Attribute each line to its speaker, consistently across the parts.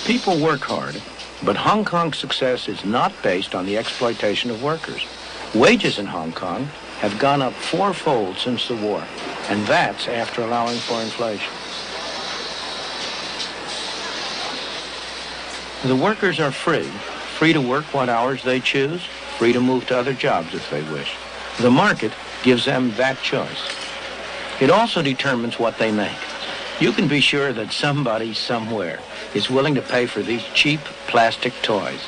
Speaker 1: People work hard, but Hong Kong's success is not based on the exploitation of workers. Wages in Hong Kong have gone up fourfold since the war, and that's after allowing for inflation. The workers are free to work what hours they choose, free to move to other jobs if they wish. The market gives them that choice. It also determines what they make. You can be sure that somebody somewhere is willing to pay for these cheap plastic toys.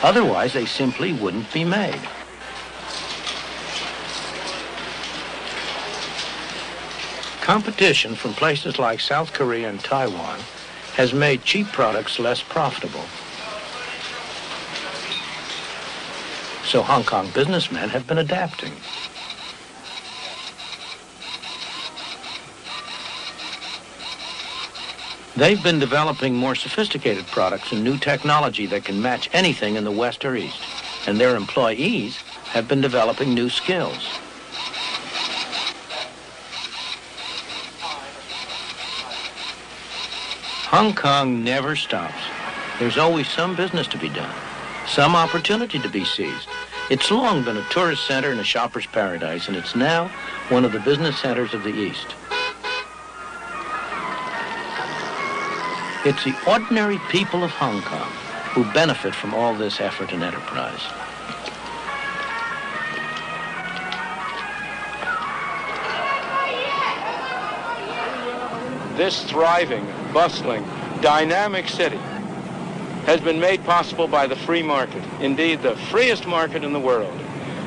Speaker 1: Otherwise, they simply wouldn't be made. Competition from places like South Korea and Taiwan has made cheap products less profitable. So Hong Kong businessmen have been adapting. They've been developing more sophisticated products and new technology that can match anything in the West or East. And their employees have been developing new skills. Hong Kong never stops. There's always some business to be done, some opportunity to be seized. It's long been a tourist center and a shopper's paradise, and it's now one of the business centers of the East. It's the ordinary people of Hong Kong who benefit from all this effort and enterprise.
Speaker 2: This thriving, bustling, dynamic city has been made possible by the free market. Indeed, the freest market in the world.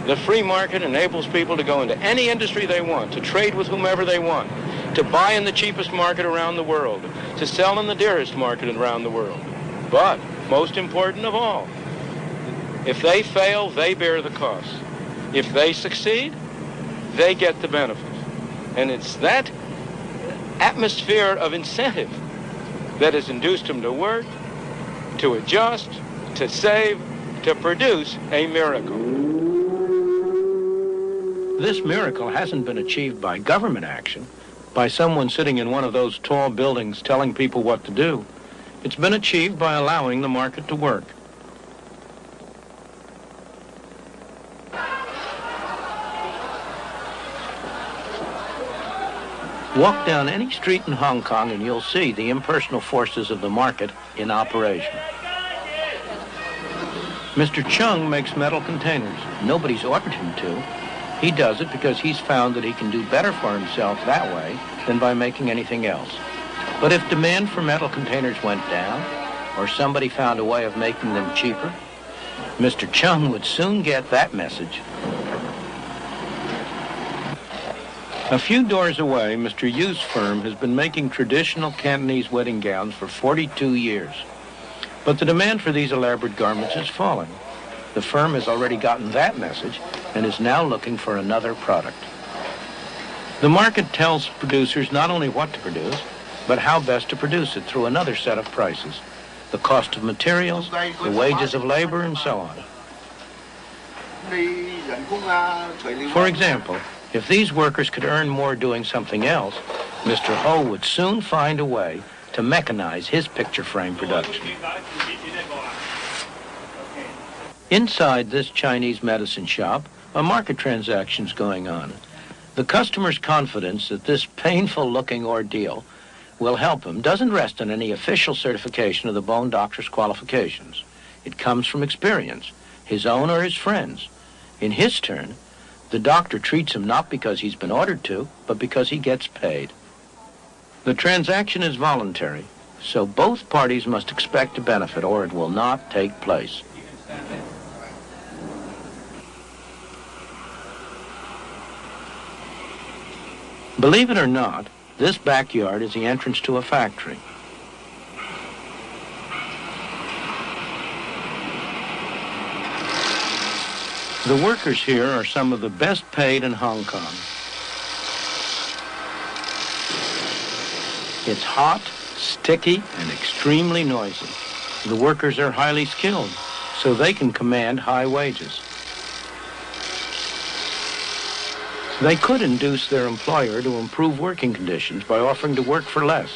Speaker 2: The free market enables people to go into any industry they want, to trade with whomever they want, to buy in the cheapest market around the world, to sell in the dearest market around the world. But, most important of all, if they fail, they bear the cost. If they succeed, they get the benefit. And it's that atmosphere of incentive that has induced them to work, to adjust, to save, to produce a miracle.
Speaker 1: This miracle hasn't been achieved by government action, by someone sitting in one of those tall buildings telling people what to do. It's been achieved by allowing the market to work. Walk down any street in Hong Kong and you'll see the impersonal forces of the market in operation. Mr. Chung makes metal containers. Nobody's ordered him to. He does it because he's found that he can do better for himself that way than by making anything else. But if demand for metal containers went down, or somebody found a way of making them cheaper, Mr. Chung would soon get that message. A few doors away, Mr. Yu's firm has been making traditional Cantonese wedding gowns for 42 years. But the demand for these elaborate garments is falling. The firm has already gotten that message and is now looking for another product. The market tells producers not only what to produce, but how best to produce it through another set of prices. The cost of materials, the wages of labor, and so on. For example, if these workers could earn more doing something else, Mr. Ho would soon find a way to mechanize his picture frame production. Inside this Chinese medicine shop, a market transaction's going on. The customer's confidence that this painful-looking ordeal will help him doesn't rest on any official certification of the bone doctor's qualifications. It comes from experience, his own or his friends. In his turn, the doctor treats him not because he's been ordered to, but because he gets paid. The transaction is voluntary, so both parties must expect a benefit or it will not take place. Believe it or not, this backyard is the entrance to a factory. The workers here are some of the best paid in Hong Kong. It's hot, sticky, and extremely noisy. The workers are highly skilled, so they can command high wages. They could induce their employer to improve working conditions by offering to work for less,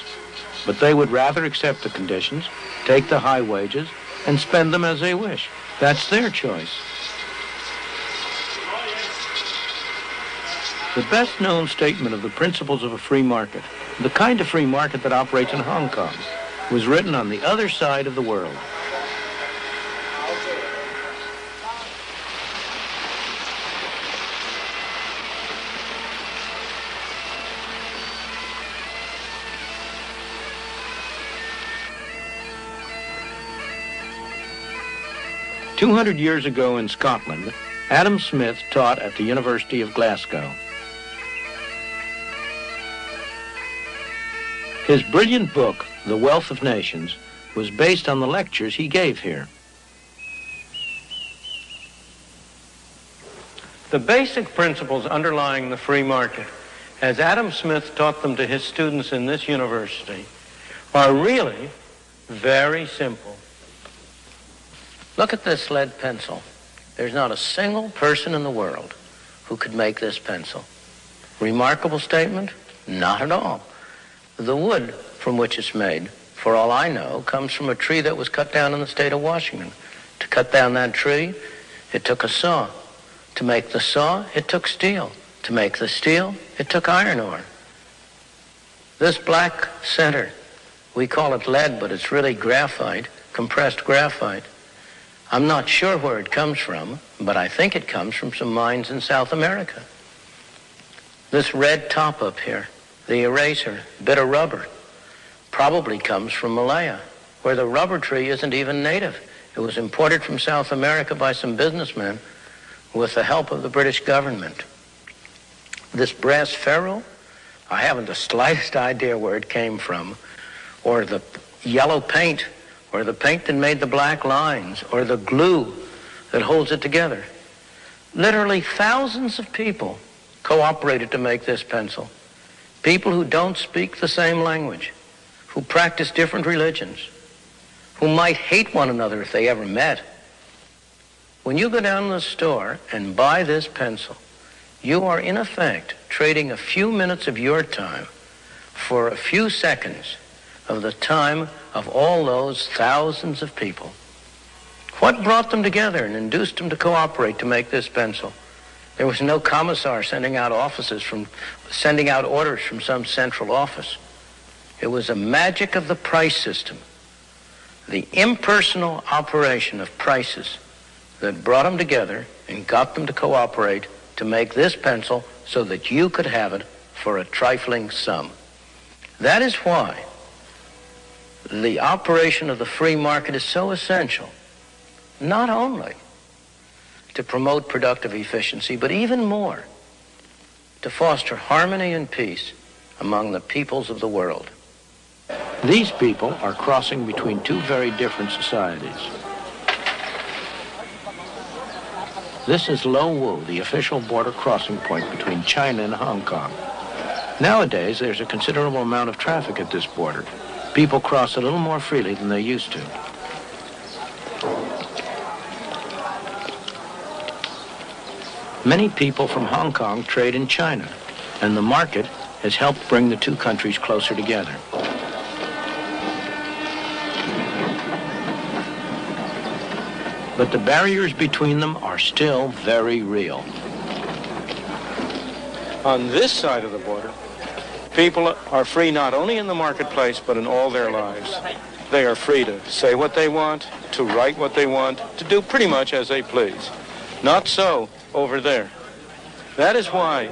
Speaker 1: but they would rather accept the conditions, take the high wages, and spend them as they wish. That's their choice. The best-known statement of the principles of a free market, the kind of free market that operates in Hong Kong, was written on the other side of the world. "200 years ago in Scotland, Adam Smith taught at the University of Glasgow. His brilliant book, The Wealth of Nations, was based on the lectures he gave here. The basic principles underlying the free market, as Adam Smith taught them to his students in this university, are really very simple. Look at this lead pencil. There's not a single person in the world who could make this pencil. Remarkable statement? Not at all. The wood from which it's made, for all I know, comes from a tree that was cut down in the state of Washington. To cut down that tree, it took a saw. To make the saw, it took steel. To make the steel, it took iron ore. This black center, we call it lead, but it's really graphite, compressed graphite. I'm not sure where it comes from, but I think it comes from some mines in South America. This red top up here, the eraser, bit of rubber, probably comes from Malaya, where the rubber tree isn't even native. It was imported from South America by some businessmen with the help of the British government. This brass ferrule, I haven't the slightest idea where it came from, or the yellow paint, or the paint that made the black lines, or the glue that holds it together. Literally thousands of people cooperated to make this pencil. People who don't speak the same language, who practice different religions, who might hate one another if they ever met. When you go down to the store and buy this pencil, you are in effect trading a few minutes of your time for a few seconds of the time of all those thousands of people. What brought them together and induced them to cooperate to make this pencil? There was no commissar sending out orders from some central office. It was a magic of the price system, the impersonal operation of prices that brought them together and got them to cooperate to make this pencil so that you could have it for a trifling sum. That is why the operation of the free market is so essential, not only to promote productive efficiency, but even more, to foster harmony and peace among the peoples of the world. These people are crossing between two very different societies. This is Lo Wu, the official border crossing point between China and Hong Kong. Nowadays, there's a considerable amount of traffic at this border. People cross a little more freely than they used to. Many people from Hong Kong trade in China, and the market has helped bring the two countries closer together. But the barriers between them are still very real.
Speaker 2: On this side of the border, people are free not only in the marketplace, but in all their lives. They are free to say what they want, to write what they want, to do pretty much as they please. Not so over there. That is why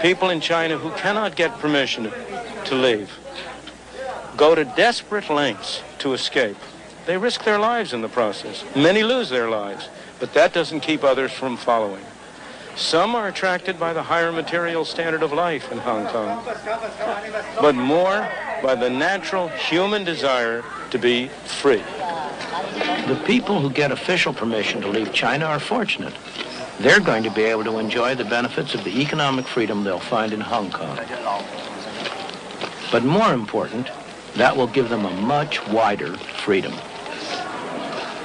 Speaker 2: people in China who cannot get permission to leave go to desperate lengths to escape. They risk their lives in the process. Many lose their lives, but that doesn't keep others from following. Some are attracted by the higher material standard of life in Hong Kong, but more by the natural human desire to be free.
Speaker 1: The people who get official permission to leave China are fortunate. They're going to be able to enjoy the benefits of the economic freedom they'll find in Hong Kong. But more important, that will give them a much wider freedom.